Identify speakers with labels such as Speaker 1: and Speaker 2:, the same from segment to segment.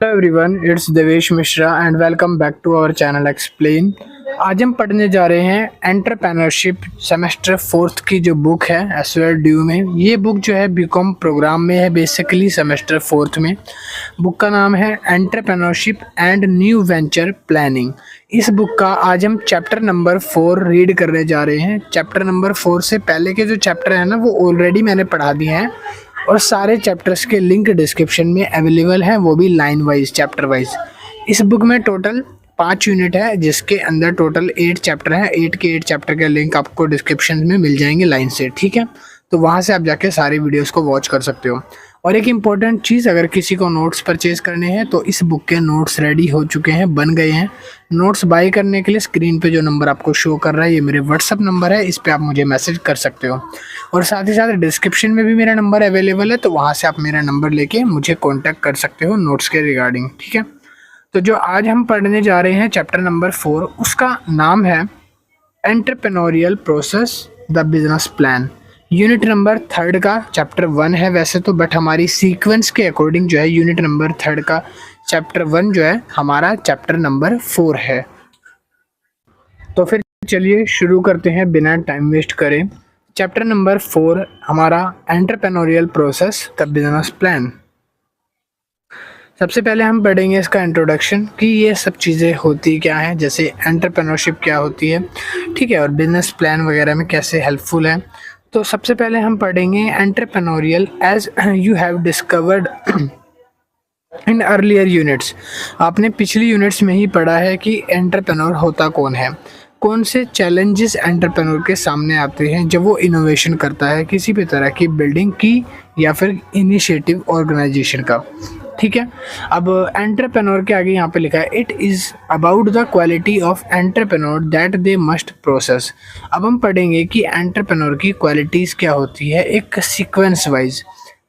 Speaker 1: Hello everyone, it's Devesh Mishra and welcome back to our channel explain. आज हम पढ़ने जा रहे हैं एंटरप्रेन्योरशिप सेमेस्टर फोर्थ की जो बुक है एसवेल ड्यू में। ये बुक जो है बीकॉम प्रोग्राम में है, बेसिकली सेमेस्टर फोर्थ में। बुक का नाम है entrepreneurship and new venture planning. इस बुक का आज हम चैप्टर नंबर 4 रीड करने जा रहे हैं। चैप्टर नंबर 4 से पहले के जो चैप्टर है ना, वो ऑलरेडी मैंने पढ़ा दिए हैं और सारे चैप्टर्स के लिंक डिस्क्रिप्शन में अवेलेबल है, वो भी लाइन वाइज, चैप्टर वाइज। इस बुक में टोटल 5 यूनिट है, जिसके अंदर टोटल 8 चैप्टर हैं। 8 के 8 चैप्टर के लिंक आपको डिस्क्रिप्शन में मिल जाएंगे लाइन से, ठीक है। तो वहाँ से आप जाके सारे वीडियोस को वॉच कर सकते हो। और एक इम्पॉर्टेंट चीज़, अगर किसी को नोट्स परचेज करने हैं तो इस बुक के नोट्स रेडी हो चुके हैं, बन गए हैं। नोट्स बाय करने के लिए स्क्रीन पे जो नंबर आपको शो कर रहा है, ये मेरे व्हाट्सअप नंबर है, इस पर आप मुझे मैसेज कर सकते हो। और साथ ही साथ डिस्क्रिप्शन में भी मेरा नंबर अवेलेबल है, तो वहाँ से आप मेरा नंबर लेके मुझे कॉन्टैक्ट कर सकते हो नोट्स के रिगार्डिंग, ठीक है। तो जो आज हम पढ़ने जा रहे हैं चैप्टर नंबर 4, उसका नाम है entrepreneurial process the business plan. Unit number 3 का चैप्टर 1 है वैसे तो, बट हमारी सीक्वेंस के अकॉर्डिंग जो है यूनिट नंबर 3 का चैप्टर 1 जो है हमारा चैप्टर नंबर 4 है। तो फिर चलिए शुरू करते हैं बिना टाइम वेस्ट करे। चैप्टर नंबर 4 हमारा entrepreneurial process the business plan. सबसे पहले हम पढ़ेंगे इसका इंट्रोडक्शन कि ये सब चीज़ें होती क्या हैं, जैसे एंटरप्रेन्योरशिप क्या होती है, ठीक है, और बिजनेस प्लान वगैरह में कैसे हेल्पफुल है। तो सबसे पहले हम पढ़ेंगे entrepreneurial as you have discovered in earlier units. आपने पिछली यूनिट्स में ही पढ़ा है कि एंटरप्रेन्योर होता कौन है, कौन से चैलेंजेस एंटरप्रेन्योर के सामने आते हैं जब वो इनोवेशन करता है किसी भी तरह की बिल्डिंग की या फिर इनिशिएटिव ऑर्गेनाइजेशन का, ठीक है। अब एंटरप्रेन्योर के आगे यहाँ पे लिखा है it is about the quality of entrepreneur that they must process. अब हम पढ़ेंगे कि एंटरप्रेन्योर की क्वालिटीज़ क्या होती है एक sequence wise,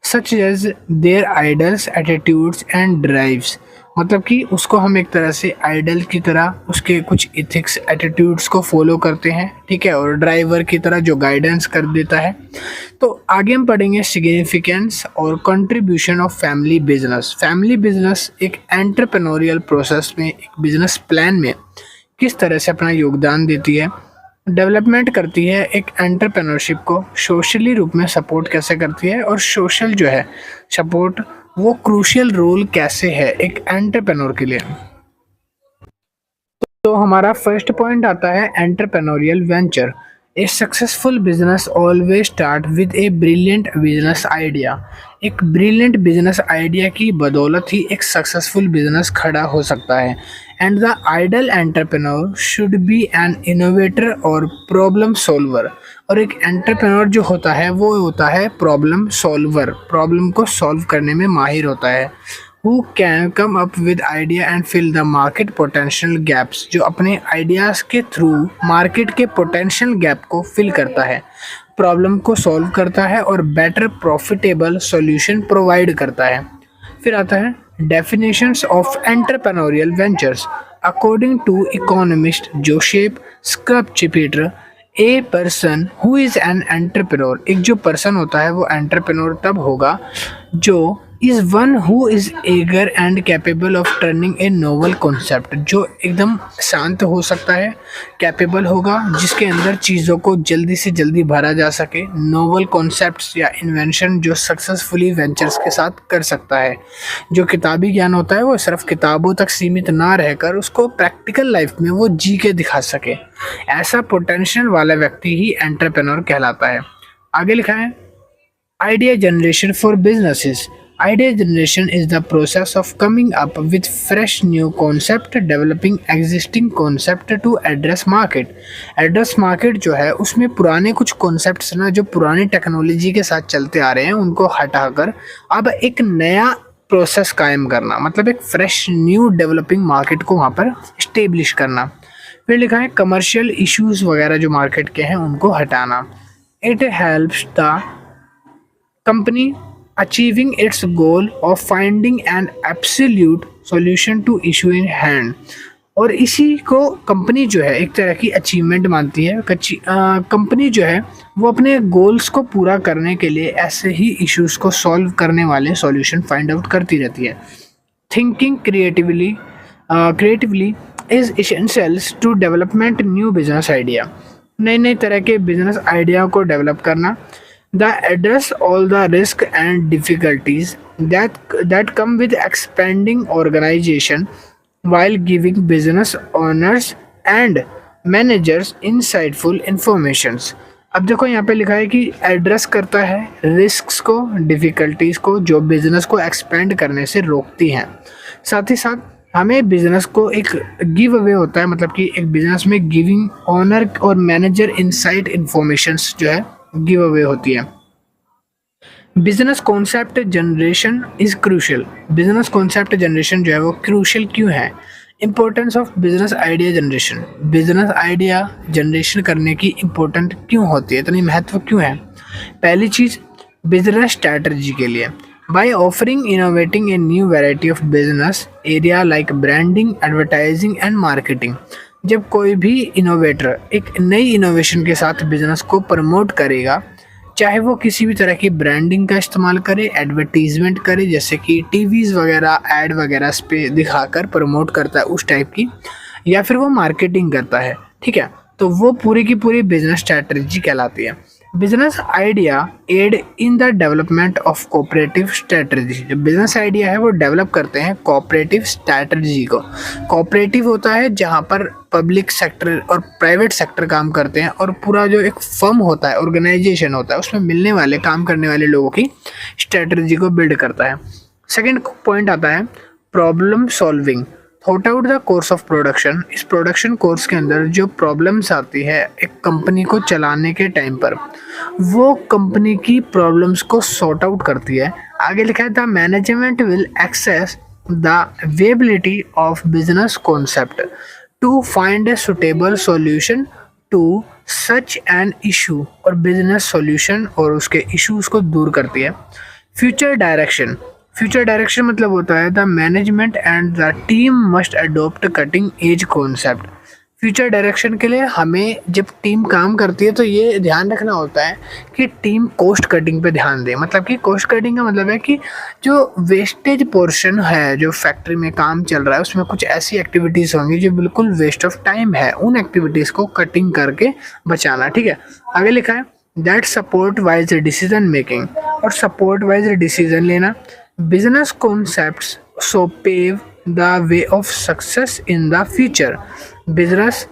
Speaker 1: such as their ideals attitudes and drives. मतलब कि उसको हम एक तरह से आइडल की तरह उसके कुछ इथिक्स एटीट्यूड्स को फॉलो करते हैं, ठीक है, और ड्राइवर की तरह जो गाइडेंस कर देता है। तो आगे हम पढ़ेंगे सिग्निफिकेंस और contribution of family business. Family business एक एंटरप्रेन्योरियल प्रोसेस में, एक बिजनेस प्लान में किस तरह से अपना योगदान देती है, डेवलपमेंट करती है, एक एंटरप्रेन्योरशिप को सोशली रूप में सपोर्ट कैसे करती है, और सोशल जो है सपोर्ट वो क्रूशियल रोल कैसे है एक एंटरप्रेन्योर के लिए। तो हमारा फर्स्ट पॉइंट आता है entrepreneurial venture. A successful business always start with a brilliant business idea. एक ब्रिलियंट बिजनेस आइडिया की बदौलत ही एक सक्सेसफुल बिजनेस खड़ा हो सकता है। And the ideal entrepreneur should be an innovator और प्रॉब्लम सॉल्वर। और एक एंटरप्रेन्योर जो होता है वो होता है प्रॉब्लम सॉल्वर, प्रॉब्लम को सॉल्व करने में माहिर होता है। Who can come up with idea and fill the market potential gaps, जो अपने आइडियाज़ के थ्रू मार्केट के पोटेंशियल गैप को फिल करता है, प्रॉब्लम को सॉल्व करता है और बेटर प्रॉफिटेबल सॉल्यूशन प्रोवाइड करता है। फिर आता है definitions of entrepreneurial ventures according to economist Joseph Schumpeter. A person who is an entrepreneur, एक जो पर्सन होता है वो एंटरप्रेन्योर तब होगा जो is one who is eager and capable of turning a novel concept, जो एकदम शांत हो सकता है, कैपेबल होगा, जिसके अंदर चीज़ों को जल्दी से जल्दी भरा जा सके, नोवल कॉन्सेप्ट्स या इन्वेंशन जो सक्सेसफुली वेंचर्स के साथ कर सकता है। जो किताबी ज्ञान होता है वो सिर्फ किताबों तक सीमित ना रहकर उसको प्रैक्टिकल लाइफ में वो जी के दिखा सके, ऐसा पोटेंशियल वाला व्यक्ति ही एंटरप्रेन्योर कहलाता है। आगे लिखा है idea generation for businesses. Idea generation is the process of coming up with fresh new concept, developing existing concept to address market. Address market जो है उसमें पुराने कुछ concepts ना, जो पुरानी टेक्नोलॉजी के साथ चलते आ रहे हैं, उनको हटाकर अब एक नया प्रोसेस कायम करना, मतलब एक फ्रेश न्यू डेवलपिंग मार्केट को वहाँ पर इस्टेब्लिश करना। फिर लिखा है कमर्शियल इश्यूज वगैरह जो मार्केट के हैं उनको हटाना। It helps the company achieving its goal of finding an absolute solution to issue in hand। और इसी को कंपनी जो है एक तरह की अचीवमेंट मानती है। कंपनी जो है वो अपने गोल्स को पूरा करने के लिए ऐसे ही इश्यूज को सॉल्व करने वाले सॉल्यूशन फाइंड आउट करती रहती है। Thinking creatively is essentials to development new business idea. नए नए तरह के बिजनेस आइडिया को डेवलप करना, the address all the risk and difficulties that come with expanding organisation while giving business owners and managers insightful informations. अब देखो यहाँ पे लिखा है कि एड्रेस करता है रिस्क्स को, डिफ़िकल्टीज़ को जो बिज़नेस को एक्सपेंड करने से रोकती हैं। साथ ही साथ हमें बिज़नेस को एक गिव अवे होता है, मतलब कि एक बिज़नेस में गिविंग ओनर और मैनेजर इनसाइट इन्फॉर्मेशंस जो है गिव अवे होती है। Business concept generation is crucial. Business concept generation जो है वो क्रूशियल क्यों है? Importance of business idea generation. Business idea generation करने की इम्पोर्टेंट क्यों होती है, इतनी महत्व क्यों है? पहली चीज़, बिजनेस स्ट्रैटेजी के लिए। By offering innovating a new variety of business area like branding, advertising and marketing. जब कोई भी इनोवेटर एक नई इनोवेशन के साथ बिजनेस को प्रमोट करेगा, चाहे वो किसी भी तरह की ब्रांडिंग का इस्तेमाल करे, एडवर्टीजमेंट करे, जैसे कि टीवीज़ वगैरह ऐड वगैरह पे दिखाकर प्रमोट करता है उस टाइप की, या फिर वो मार्केटिंग करता है, ठीक है, तो वो पूरी की पूरी बिजनेस स्ट्रैटेजी कहलाती है। Business idea aid in the development of cooperative strategy. जो बिजनेस आइडिया है वो डेवलप करते हैं कोऑपरेटिव स्ट्रैटेजी को। कोऑपरेटिव होता है जहाँ पर पब्लिक सेक्टर और प्राइवेट सेक्टर काम करते हैं, और पूरा जो एक फर्म होता है, ऑर्गेनाइजेशन होता है, उसमें मिलने वाले काम करने वाले लोगों की स्ट्रैटेजी को बिल्ड करता है। सेकेंड पॉइंट आता है problem solving. Thought out the course of production. इस प्रोडक्शन कोर्स के अंदर जो प्रॉब्लम्स आती है एक कंपनी को चलाने के टाइम पर, वो कंपनी की प्रॉब्लम्स को सॉर्ट आउट करती है। आगे लिखा है the management will access the viability of business concept to find a suitable solution to such an issue, और बिजनेस सॉल्यूशन और उसके इश्यूज को दूर करती है। Future direction. फ्यूचर डायरेक्शन मतलब होता है the management and the team must adopt cutting edge concept. Future direction के लिए हमें जब टीम काम करती है तो ये ध्यान रखना होता है कि टीम कॉस्ट कटिंग पे ध्यान दे। मतलब कि कॉस्ट कटिंग का मतलब है कि जो वेस्टेज पोर्शन है, जो फैक्ट्री में काम चल रहा है, उसमें कुछ ऐसी एक्टिविटीज़ होंगी जो बिल्कुल वेस्ट ऑफ टाइम है, उन एक्टिविटीज़ को कटिंग करके बचाना, ठीक है। आगे लिखा है that support wise decision making, और सपोर्ट वाइज डिसीजन लेना। Business concepts so pave the way of success in the future. Business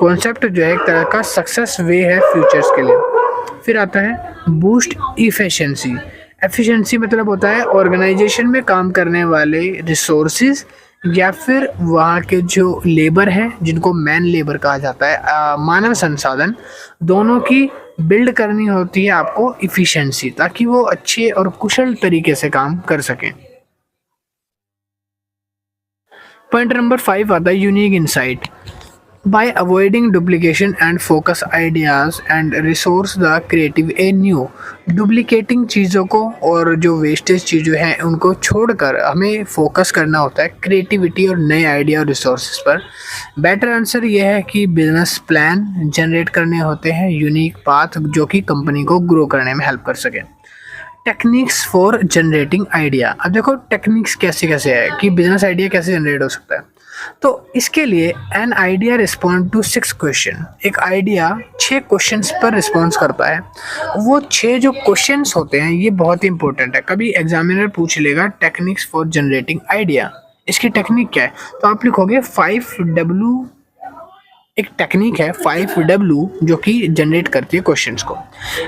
Speaker 1: concept जो है एक तरह का सक्सेस वे है फ्यूचर्स के लिए। फिर आता है बूस्ट इफिशिएंसी। एफिशिएंसी मतलब होता है ऑर्गेनाइजेशन में काम करने वाले रिसोर्सेज या फिर वहाँ के जो लेबर हैं, जिनको मैन लेबर कहा जाता है, मानव संसाधन, दोनों की बिल्ड करनी होती है आपको इफिशिएंसी, ताकि वो अच्छे और कुशल तरीके से काम कर सकें। पॉइंट नंबर 5 आता है unique insight. By avoiding duplication and focus ideas and resource the creative a new। Duplicating चीज़ों को और जो वेस्टेज चीज़ें हैं उनको छोड़कर हमें फोकस करना होता है क्रिएटिविटी और नए आइडिया और रिसोर्सेज पर। बेटर आंसर ये है कि बिजनेस प्लान जनरेट करने होते हैं, यूनिक पाथ जो कि कंपनी को ग्रो करने में हेल्प कर सके। Techniques for generating idea. अब देखो टेक्निक्स कैसे कैसे है कि बिजनेस आइडिया कैसे जनरेट हो सकता है। तो इसके लिए an idea respond to 6 question. एक आइडिया 6 क्वेश्चंस पर रिस्पॉन्स करता है। वो 6 जो क्वेश्चंस होते हैं ये बहुत ही इंपॉर्टेंट है। कभी एग्जामिनर पूछ लेगा टेक्निक्स फॉर जनरेटिंग आइडिया, इसकी टेक्निक क्या है, तो आप लिखोगे 5W। एक टेक्निक है 5W जो कि जनरेट करती है क्वेश्चंस को।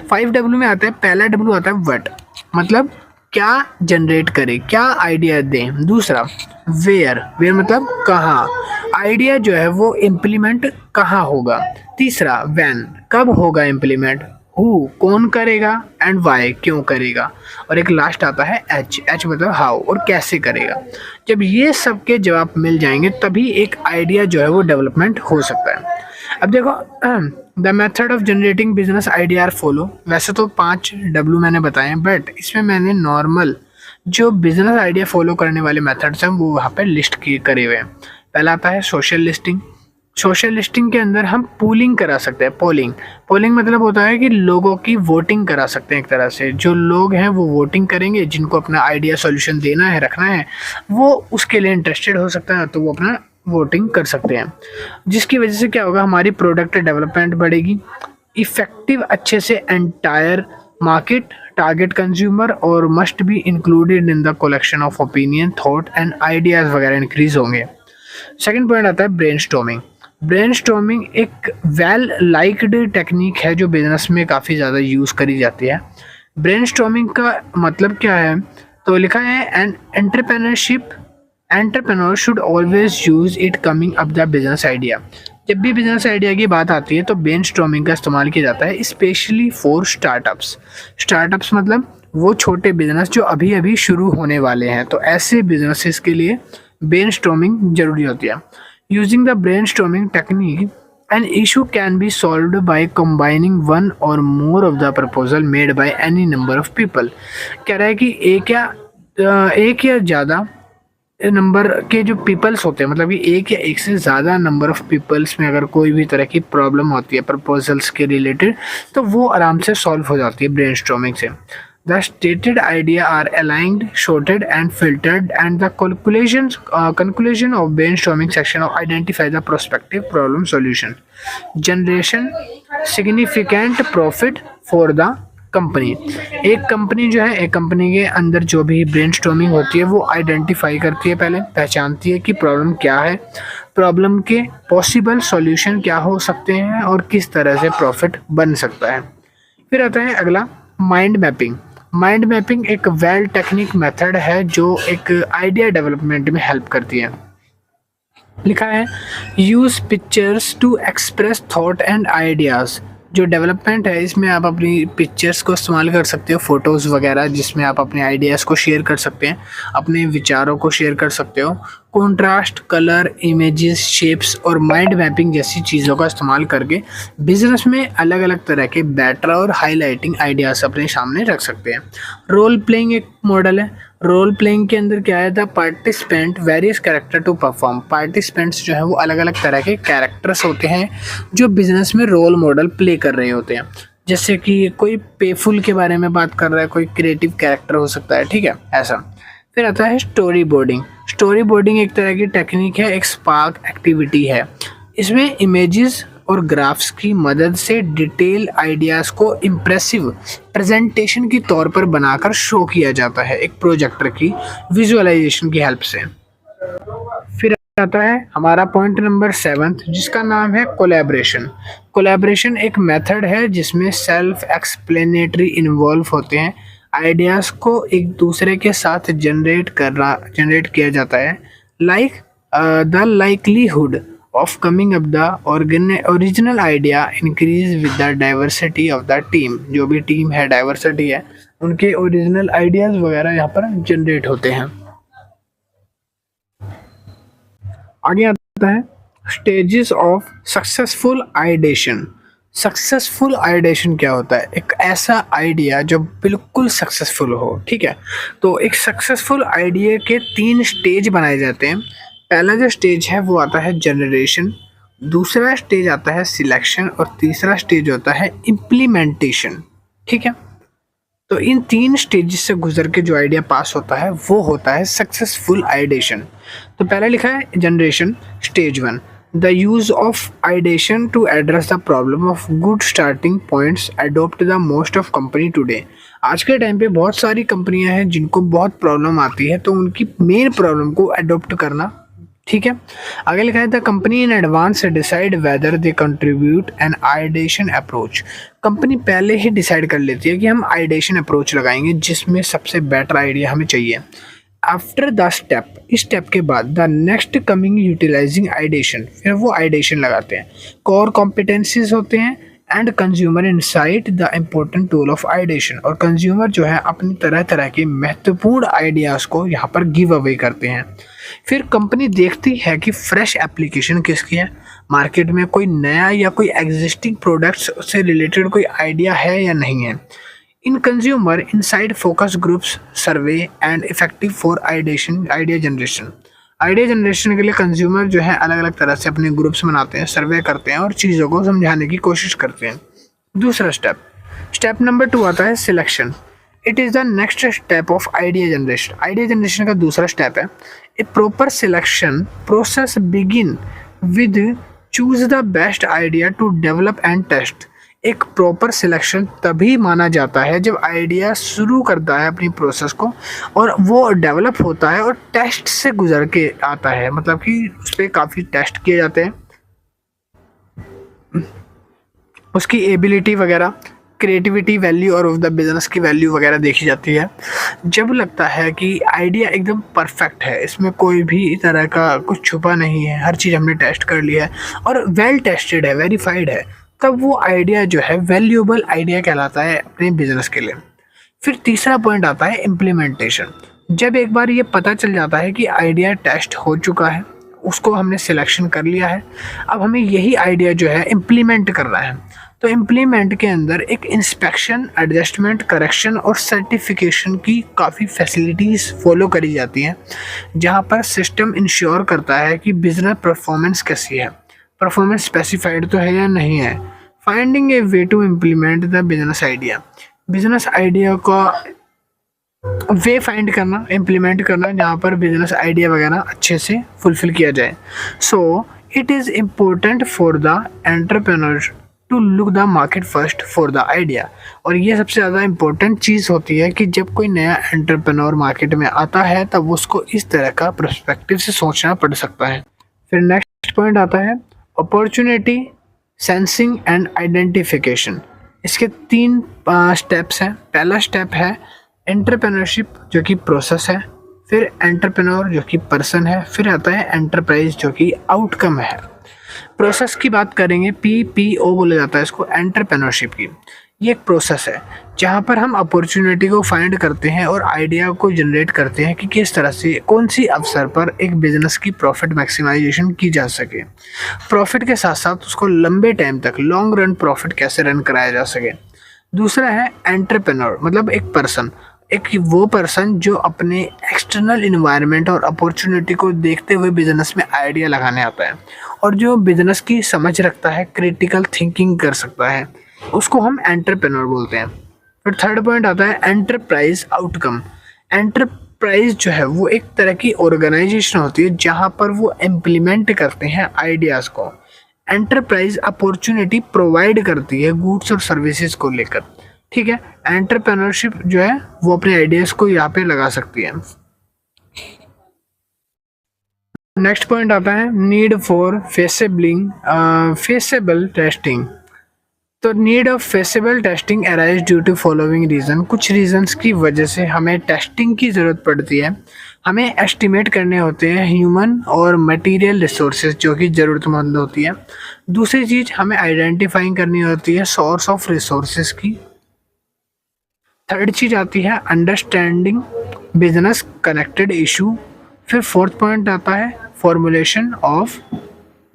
Speaker 1: 5W में आता है, पहला W आता है व्हाट, मतलब क्या जनरेट करे, क्या आइडिया दें। दूसरा वेयर, वेयर मतलब कहाँ, आइडिया जो है वो इम्प्लीमेंट कहाँ होगा। तीसरा व्हेन, कब होगा इम्प्लीमेंट। हु, कौन करेगा, एंड वाई, क्यों करेगा। और एक लास्ट आता है एच, एच मतलब हाउ, और कैसे करेगा। जब ये सब के जवाब मिल जाएंगे तभी एक आइडिया जो है वो डेवलपमेंट हो सकता है। अब देखो the method of generating business idea are follow. वैसे तो 5W मैंने बताए, बट इसमें मैंने नॉर्मल जो बिजनेस आइडिया फॉलो करने वाले मेथड्स हैं वो वहाँ पे लिस्ट करे हुए हैं। पहला आता है सोशल लिस्टिंग, सोशल लिस्टिंग के अंदर हम पूलिंग करा सकते हैं। पोलिंग पोलिंग मतलब होता है कि लोगों की वोटिंग करा सकते हैं। एक तरह से जो लोग हैं वो वोटिंग करेंगे, जिनको अपना आइडिया सॉल्यूशन देना है, रखना है, वो उसके लिए इंटरेस्टेड हो सकता है, तो वो अपना वोटिंग कर सकते हैं। जिसकी वजह से क्या होगा, हमारी प्रोडक्ट डेवलपमेंट बढ़ेगी, इफेक्टिव अच्छे से एंटायर मार्केट, टारगेट कंज्यूमर और must be included in the collection of opinion, thought and ideas वगैरह इंक्रीज होंगे। सेकंड पॉइंट आता है ब्रेनस्टॉर्मिंग। ब्रेनस्टॉर्मिंग एक वेल लाइक्ड टेक्निक है जो बिजनेस में काफ़ी ज़्यादा यूज़ करी जाती है। ब्रेनस्टॉर्मिंग का मतलब क्या है, तो लिखा है N entrepreneurship entrepreneur should always use it coming up the business idea. जब भी बिजनेस आइडिया की बात आती है तो ब्रेनस्टॉर्मिंग का इस्तेमाल किया जाता है, स्पेशली फॉर स्टार्टअप्स। स्टार्टअप्स मतलब वो छोटे बिजनेस जो अभी अभी शुरू होने वाले हैं, तो ऐसे बिजनेसेस के लिए ब्रेनस्टॉर्मिंग जरूरी होती है। Using the brainstorming technique an issue can be solved by combining one or more of the proposal made by any number of people। कह रहा है कि एक या ज़्यादा नंबर के जो पीपल्स होते हैं, मतलब कि एक या एक से ज़्यादा नंबर ऑफ पीपल्स में अगर कोई भी तरह की प्रॉब्लम होती है प्रपोजल्स के रिलेटेड, तो वो आराम से सॉल्व हो जाती है ब्रेनस्टॉर्मिंग से। The stated idea are aligned, sorted and filtered, and the conclusion of brainstorming section of identify the prospective problem solution. Generation significant profit for the company. एक कंपनी जो है, एक कंपनी के अंदर जो भी ब्रेनस्टॉर्मिंग होती है वो आइडेंटिफाई करती है, पहले पहचानती है कि प्रॉब्लम क्या है, प्रॉब्लम के पॉसिबल सॉल्यूशन क्या हो सकते हैं और किस तरह से प्रॉफिट बन सकता है। फिर आता है अगला माइंड मैपिंग। माइंड मैपिंग एक वेल टेक्निक मेथड है जो एक आइडिया डेवलपमेंट में हेल्प करती है। लिखा है use pictures to express thought and ideas. जो डेवलपमेंट है इसमें आप अपनी पिक्चर्स को इस्तेमाल कर सकते हो, फोटोज़ वगैरह, जिसमें आप अपने आइडियाज़ को शेयर कर सकते हैं, अपने विचारों को शेयर कर सकते हो। कॉन्ट्रास्ट, कलर, इमेजेस, शेप्स और माइंड मैपिंग जैसी चीज़ों का इस्तेमाल करके बिजनेस में अलग अलग तरह के बेटर और हाईलाइटिंग आइडियाज़ अपने सामने रख सकते हैं। रोल प्लेइंग एक मॉडल है। रोल प्लेइंग के अंदर क्या है, the participant various character to perform. Participants जो है वो अलग अलग तरह के कैरेक्टर्स होते हैं जो बिजनेस में रोल मॉडल प्ले कर रहे होते हैं। जैसे कि कोई पेफुल के बारे में बात कर रहा है, कोई क्रिएटिव कैरेक्टर हो सकता है, ठीक है, ऐसा। फिर आता है स्टोरी बोर्डिंग। स्टोरी बोर्डिंग एक तरह की टेक्निक है, एक स्पार्क एक्टिविटी है। इसमें इमेजेस और ग्राफ्स की मदद से डिटेल आइडियाज़ को इम्प्रेसिव प्रेजेंटेशन के तौर पर बनाकर शो किया जाता है एक प्रोजेक्टर की विजुअलाइजेशन की हेल्प से। फिर आता है हमारा पॉइंट नंबर 7 जिसका नाम है कोलैबोरेशन। कोलैबोरेशन एक मेथड है जिसमें सेल्फ एक्सप्लेनेटरी इन्वॉल्व होते हैं। आइडियाज़ को एक दूसरे के साथ जनरेट किया जाता है। Like the likelihood of coming up the original idea increase with the diversity of the team। जो भी टीम है, डाइवर्सिटी है, उनके ओरिजिनल आइडियाज वगैरह यहाँ पर जनरेट होते हैं। आगे आता है stages of successful ideation. Successful ideation क्या होता है, एक ऐसा आइडिया जो बिल्कुल सक्सेसफुल हो, ठीक है। तो एक सक्सेसफुल आइडिया के 3 स्टेज बनाए जाते हैं। पहला जो स्टेज है वो आता है जनरेशन, दूसरा स्टेज आता है सिलेक्शन और तीसरा स्टेज होता है इम्प्लीमेंटेशन, ठीक है। तो इन 3 स्टेज से गुजर के जो आइडिया पास होता है वो होता है सक्सेसफुल आइडिएशन। तो पहले लिखा है generation stage 1, the use of ideation to address the problem of good starting points adopt the most of company today. आज के टाइम पे बहुत सारी कंपनियां हैं जिनको बहुत प्रॉब्लम आती है, तो उनकी मेन प्रॉब्लम को अडोप्ट करना, ठीक है। आगे लिखा है the company in advance decide whether they contribute an ideation approach. Company पहले ही डिसाइड कर लेती है कि हम आइडिएशन अप्रोच लगाएंगे जिसमें सबसे बेटर आइडिया हमें चाहिए। आफ्टर द स्टेप, इस स्टेप के बाद the next coming utilizing ideation, फिर वो आइडिएशन लगाते हैं। कोर कॉम्पिटेंसीज होते हैं and consumer insight the important tool of ideation. और कंज्यूमर जो है अपनी तरह तरह के महत्वपूर्ण आइडियाज़ को यहाँ पर गिव अवे करते हैं। फिर कंपनी देखती है कि फ्रेश एप्लीकेशन किसकी है, मार्केट में कोई नया या कोई एग्जिस्टिंग प्रोडक्ट्स से रिलेटेड कोई आइडिया है या नहीं है। इन consumer inside focus groups survey and effective for idea generation. Idea generation के लिए कंज्यूमर जो है अलग अलग तरह से अपने ग्रुप्स बनाते हैं, सर्वे करते हैं और चीज़ों को समझाने की कोशिश करते हैं। दूसरा स्टेप नंबर 2 आता है selection. It is the next step of idea generation. Idea generation का दूसरा स्टेप है a proper selection process begin with choose the best idea to develop and test. एक प्रॉपर सिलेक्शन तभी माना जाता है जब आइडिया शुरू करता है अपनी प्रोसेस को और वो डेवलप होता है और टेस्ट से गुजर के आता है, मतलब कि उस पर काफ़ी टेस्ट किए जाते हैं, उसकी एबिलिटी वगैरह, क्रिएटिविटी वैल्यू और ऑफ द बिजनेस की वैल्यू वगैरह देखी जाती है। जब लगता है कि आइडिया एकदम परफेक्ट है, इसमें कोई भी तरह का कुछ छुपा नहीं है, हर चीज़ हमने टेस्ट कर लिया है और वेल टेस्टेड है, वेरीफाइड है, तब वो आइडिया जो है वैल्यूएबल आइडिया कहलाता है अपने बिजनेस के लिए। फिर तीसरा पॉइंट आता है इम्प्लीमेंटेशन। जब एक बार ये पता चल जाता है कि आइडिया टेस्ट हो चुका है, उसको हमने सिलेक्शन कर लिया है, अब हमें यही आइडिया जो है इम्प्लीमेंट करना है। तो इम्प्लीमेंट के अंदर एक इंस्पेक्शन, एडजस्टमेंट, करेक्शन और सर्टिफिकेशन की काफ़ी फैसिलिटीज़ फॉलो करी जाती हैं, जहाँ पर सिस्टम इंश्योर करता है कि बिजनेस परफॉर्मेंस कैसी है, परफॉर्मेंस स्पेसिफाइड तो है या नहीं है। Finding a way to implement the business idea. Business idea का वे फाइंड करना, इम्प्लीमेंट करना, जहाँ पर बिजनेस आइडिया वगैरह अच्छे से फुलफिल किया जाए। So it is important for the entrepreneur to look the market first for the idea. और ये सबसे ज़्यादा इम्पोर्टेंट चीज़ होती है कि जब कोई नया एंटरप्रेन्योर मार्केट में आता है तब उसको इस तरह का पर्सपेक्टिव से सोचना पड़ सकता है। फिर नेक्स्ट पॉइंट आता है अपॉर्चुनिटी, सेंसिंग एंड आइडेंटिफिकेशन। इसके 3 स्टेप्स हैं। पहला स्टेप है एंटरप्रेन्योरशिप जो कि प्रोसेस है, फिर एंटरप्रेन्योर जो कि पर्सन है, फिर आता है एंटरप्राइज जो कि आउटकम है। प्रोसेस की बात करेंगे, PPO बोला जाता है इसको, एंटरप्रेन्योरशिप की। ये एक प्रोसेस है जहाँ पर हम अपॉर्चुनिटी को फाइंड करते हैं और आइडिया को जनरेट करते हैं कि किस तरह से कौन सी अवसर पर एक बिजनेस की प्रॉफिट मैक्सिमाइजेशन की जा सके, प्रॉफिट के साथ साथ उसको लंबे टाइम तक लॉन्ग रन प्रॉफिट कैसे रन कराया जा सके। दूसरा है एंटरप्रेन्योर, मतलब एक पर्सन, एक वो पर्सन जो अपने एक्सटर्नल इन्वायरमेंट और अपॉर्चुनिटी को देखते हुए बिजनेस में आइडिया लगाने आता है और जो बिजनेस की समझ रखता है, क्रिटिकल थिंकिंग कर सकता है, उसको हम एंटरप्रेन्योर बोलते हैं। फिर थर्ड पॉइंट आता है एंटरप्राइज आउटकम। एंटरप्राइज जो है वो एक तरह की ऑर्गेनाइजेशन होती है जहाँ पर वो इम्प्लीमेंट करते हैं आइडियाज़ को। एंटरप्राइज अपॉर्चुनिटी प्रोवाइड करती है गुड्स और सर्विसेज को लेकर, ठीक है। एंटरप्रेन्योरशिप जो है वो अपने आइडियाज़ को यहाँ पे लगा सकती है। नेक्स्ट पॉइंट आता है नीड फॉर फेसेबल टेस्टिंग। तो need of feasible testing arise due to following reason. कुछ रीजंस की वजह से हमें टेस्टिंग की ज़रूरत पड़ती है। हमें एस्टिमेट करने होते हैं ह्यूमन और मटेरियल रिसोर्सेज जो कि ज़रूरतमंद होती है। दूसरी चीज़ हमें आइडेंटिफाइंग करनी होती है सोर्स ऑफ रिसोर्सेज की। थर्ड चीज़ आती है अंडरस्टैंडिंग बिजनेस कनेक्टेड इशू। फिर फोर्थ पॉइंट आता है formulation of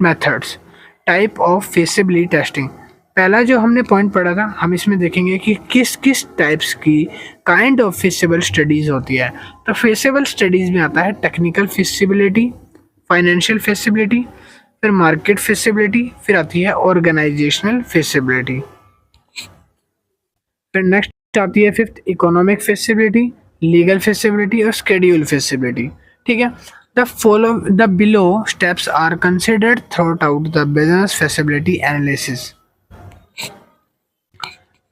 Speaker 1: methods, type of feasibility testing. पहला जो हमने पॉइंट पढ़ा था, हम इसमें देखेंगे कि किस किस टाइप्स की काइंड ऑफ फेसिबल स्टडीज़ होती है। तो फेसिबल स्टडीज़ में आता है टेक्निकल फेसिबिलिटी, फाइनेंशियल फेसिबिलिटी, फिर मार्केट फेसिबिलिटी, फिर आती है ऑर्गेनाइजेशनल फेसिबिलिटी। फिर नेक्स्ट आती है फिफ्थ इकोनॉमिक फेसिबिलिटी, लीगल फेसिबिलिटी और शेड्यूल फेसिबिलिटी, ठीक है। The below steps are considered throughout the business feasibility analysis.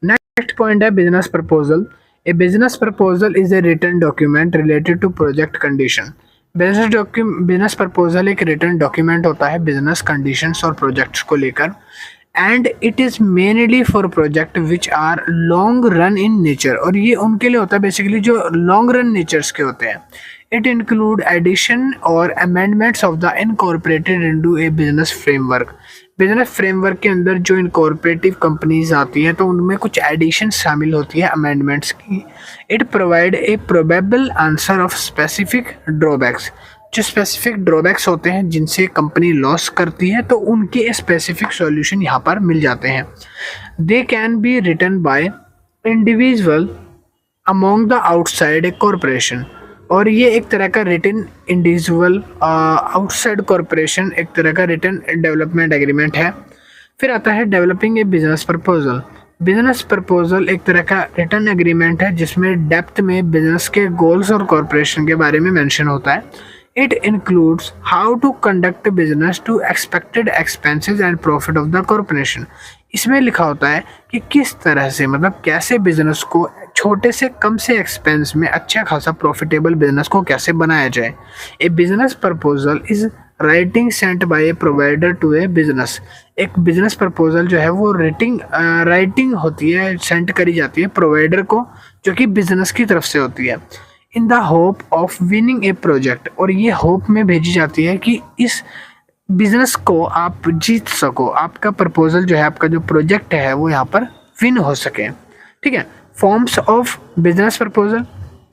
Speaker 1: Next point है business proposal. A business proposal is a written document related to project condition. Business proposal एक return document होता है business conditions और projects को लेकर, and it is mainly for project which are long run in nature. और ये उनके लिए होता है बेसिकली जो लॉन्ग रन नेचर्स के होते हैं। इट इंक्लूड एडिशन और amendments of the incorporated into A business framework. Business framework के अंदर जो इनकॉर्पोरेटिव कंपनीज आती हैं तो उनमें कुछ एडिशन शामिल होती है अमेंडमेंट्स की। It provide a probable answer of specific drawbacks. जो स्पेसिफिक ड्रॉबैक्स होते हैं जिनसे कंपनी लॉस करती है तो उनके स्पेसिफिक सॉल्यूशन यहाँ पर मिल जाते हैं। They can be written by individual among the outside a corporation. और ये एक तरह का रिटन इंडिविजुअल आउटसाइड कॉरपोरेशन, एक तरह का रिटन डेवलपमेंट एग्रीमेंट है। फिर आता है developing a business proposal. Business proposal एक तरह का रिटन एग्रीमेंट है जिसमें डेप्थ में बिजनेस के गोल्स और कॉरपोरेशन के बारे में मेंशन होता है। It includes how to conduct business to expected expenses and profit of the corporation. इसमें लिखा होता है कि किस तरह से, मतलब कैसे बिजनेस को छोटे से कम से एक्सपेंस में अच्छा खासा प्रॉफिटेबल बिजनेस को कैसे बनाया जाए। A business proposal is writing sent by a provider to a business. एक बिजनेस प्रपोजल जो है वो राइटिंग होती है, सेंड करी जाती है प्रोवाइडर को, जो कि बिजनेस की तरफ से होती है, in the hope of winning A project. और ये होप में भेजी जाती है कि इस बिजनेस को आप जीत सको, आपका प्रपोजल जो है, आपका जो प्रोजेक्ट है वो यहाँ पर विन हो सके। ठीक है। Forms of business proposal.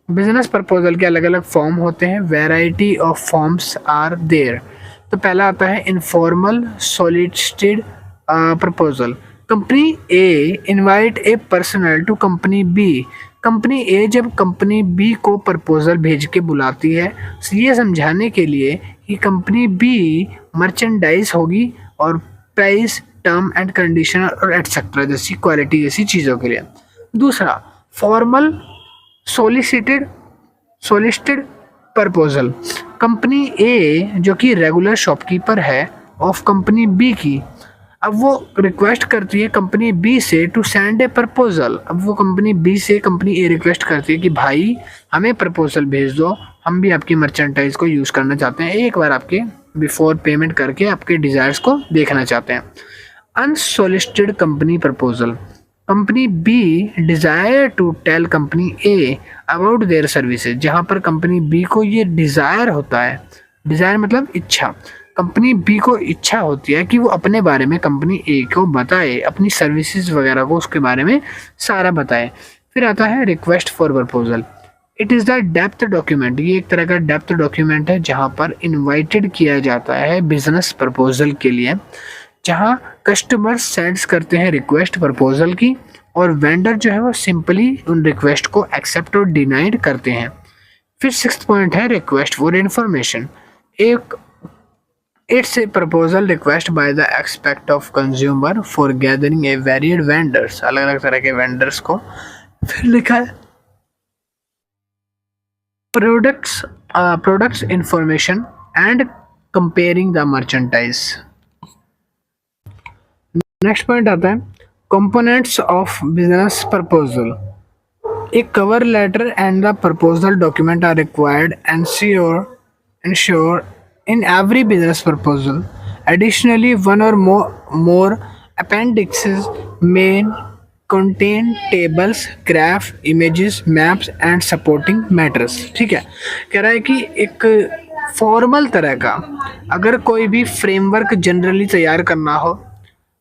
Speaker 1: Business proposal के अलग अलग फॉर्म होते हैं, variety of forms are there. तो पहला आता है informal solicited proposal. Company A invite a personal to company B. Company A जब कंपनी बी को प्रपोजल भेज के बुलाती है ये समझाने के लिए कि कंपनी बी मर्चेंडाइज होगी और प्राइस, टर्म एंड कंडीशन और एटसेट्रा जैसी क्वालिटी जैसी चीज़ों के लिए। दूसरा फॉर्मल सोलिसिटेड प्रपोजल। कंपनी ए जो कि रेगुलर शॉपकीपर है ऑफ कंपनी बी की, अब वो रिक्वेस्ट करती है कंपनी बी से टू सेंड ए प्रपोजल। अब वो कंपनी बी से कंपनी ए रिक्वेस्ट करती है कि भाई हमें प्रपोजल भेज दो, हम भी आपकी मर्चेंटाइज को यूज़ करना चाहते हैं, एक बार आपके बिफोर पेमेंट करके आपके डिज़ायर्स को देखना चाहते हैं। Unsolicited company proposal. Company be desire to tell company a about their services. जहाँ पर कंपनी बी को ये डिज़ायर होता है, डिज़ायर मतलब इच्छा, कंपनी बी को इच्छा होती है कि वो अपने बारे में कंपनी ए को बताए, अपनी सर्विसेज वगैरह को उसके बारे में सारा बताए। फिर आता है request for proposal. It is the depth document. ये एक तरह का डेप्थ डॉक्यूमेंट है जहाँ पर इनवाइटेड किया जाता है बिजनेस प्रपोजल के लिए, जहाँ कस्टमर सेंड्स करते हैं रिक्वेस्ट प्रपोजल की और वेंडर जो है वो सिंपली उन रिक्वेस्ट को एक्सेप्ट और डिनाइड करते हैं। फिर सिक्स्थ पॉइंट है request for information. It's a proposal request by the expect of consumer for gathering a varied vendors, अलग अलग तरह के वेंडर्स को। फिर लिखा है products information and comparing the merchandise. Next point आता है कंपोनेंट्स ऑफ बिजनेस प्रपोजल। एक cover letter and the proposal document are required ensure in every business proposal. Additionally, one or more appendixes may contain tables, graph, images, maps and supporting matters। ठीक है, कह रहा है कि एक formal तरह का अगर कोई भी फ्रेमवर्क जनरली तैयार करना हो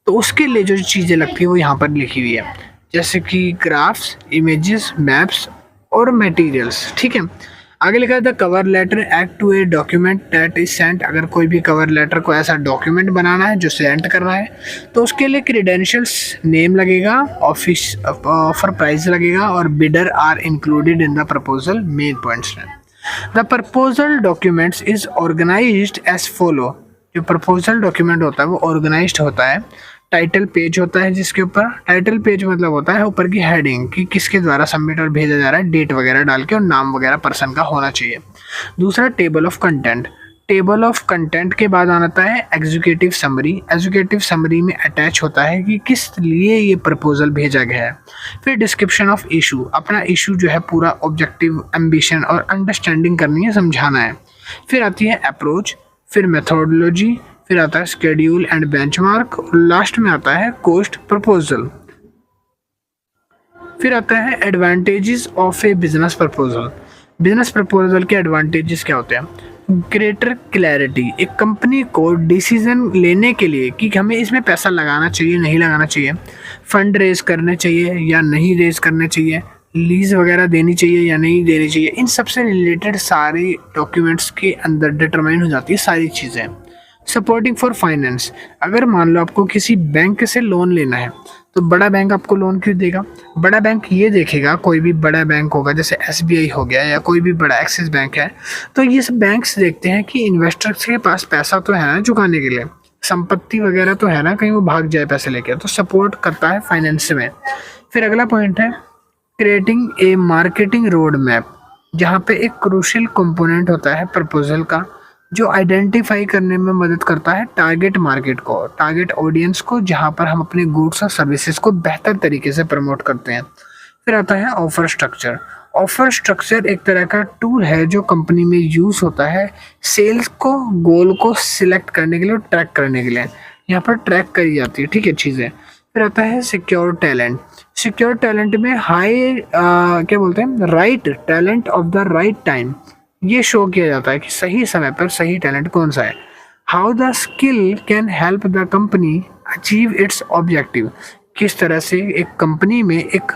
Speaker 1: तो उसके लिए जो चीज़ें लगती है वो यहाँ पर लिखी हुई है, जैसे कि ग्राफ्स, इमेजेस, मैप्स और मटेरियल्स। ठीक है। आगे लिखा है the cover letter act to a document that is sent. अगर कोई भी कवर लेटर को ऐसा डॉक्यूमेंट बनाना है जो सेंड करना है तो उसके लिए क्रीडेंशियल्स, नेम लगेगा, ऑफर प्राइस लगेगा और bidder are included in the proposal. Main points हैं the proposal documents is organized as follow. जो प्रपोजल डॉक्यूमेंट होता है वो ऑर्गेनाइज्ड होता है। टाइटल पेज होता है जिसके ऊपर, टाइटल पेज मतलब होता है ऊपर की हेडिंग कि किसके द्वारा सबमिट और भेजा जा रहा है, डेट वगैरह डाल के और नाम वगैरह पर्सन का होना चाहिए। दूसरा table of content. Table of content के बाद आता है एग्जीक्यूटिव समरी। एग्जीक्यूटिव समरी में अटैच होता है कि किस लिए ये प्रपोजल भेजा गया है। फिर डिस्क्रिप्शन ऑफ इशू। अपना इशू जो है पूरा ऑब्जेक्टिव, एम्बिशन और अंडरस्टैंडिंग करनी है, समझाना है। फिर आती है अप्रोच, फिर मेथोडोलॉजी, फिर आता है शेड्यूल एंड बेंचमार्क और लास्ट में आता है कॉस्ट प्रपोजल। फिर आता है advantages of A business proposal. Business proposal के एडवांटेजेस क्या होते हैं? Greater clarity. एक कंपनी को डिसीजन लेने के लिए कि हमें इसमें पैसा लगाना चाहिए, नहीं लगाना चाहिए, फंड रेज करने चाहिए या नहीं रेज करने चाहिए, लीज वगैरह देनी चाहिए या नहीं देनी चाहिए, इन सबसे रिलेटेड सारे डॉक्यूमेंट्स के अंदर डिटरमाइन हो जाती है सारी चीज़ें। Supporting for finance. अगर मान लो आपको किसी बैंक से लोन लेना है तो बड़ा बैंक आपको लोन क्यों देगा? बड़ा बैंक ये देखेगा, कोई भी बड़ा बैंक होगा जैसे एसबीआई हो गया या कोई भी बड़ा एक्सिस बैंक है, तो ये सब बैंक्स देखते हैं कि इन्वेस्टर्स के पास पैसा तो है ना चुकाने के लिए, संपत्ति वगैरह तो है ना, कहीं वो भाग जाए पैसे लेके, तो सपोर्ट करता है फाइनेंस में। फिर अगला पॉइंट है creating a marketing road map, जहाँ पे एक क्रूशियल कंपोनेंट होता है प्रपोजल का, जो आइडेंटिफाई करने में मदद करता है टारगेट मार्केट को, टारगेट ऑडियंस को, जहाँ पर हम अपने गुड्स और सर्विसेज को बेहतर तरीके से प्रमोट करते हैं। फिर आता है ऑफर स्ट्रक्चर। ऑफर स्ट्रक्चर एक तरह का टूल है जो कंपनी में यूज होता है सेल्स को, गोल को सिलेक्ट करने के लिए और ट्रैक करने के लिए। यहाँ पर ट्रैक करी जाती है, ठीक है, चीज़ें। फिर आता है सिक्योर टैलेंट। सिक्योर टैलेंट में हाई क्या बोलते हैं, right talent of the right time, ये शो किया जाता है कि सही समय पर सही टैलेंट कौन सा है। How the skill can help the company achieve it's objective, किस तरह से एक कंपनी में एक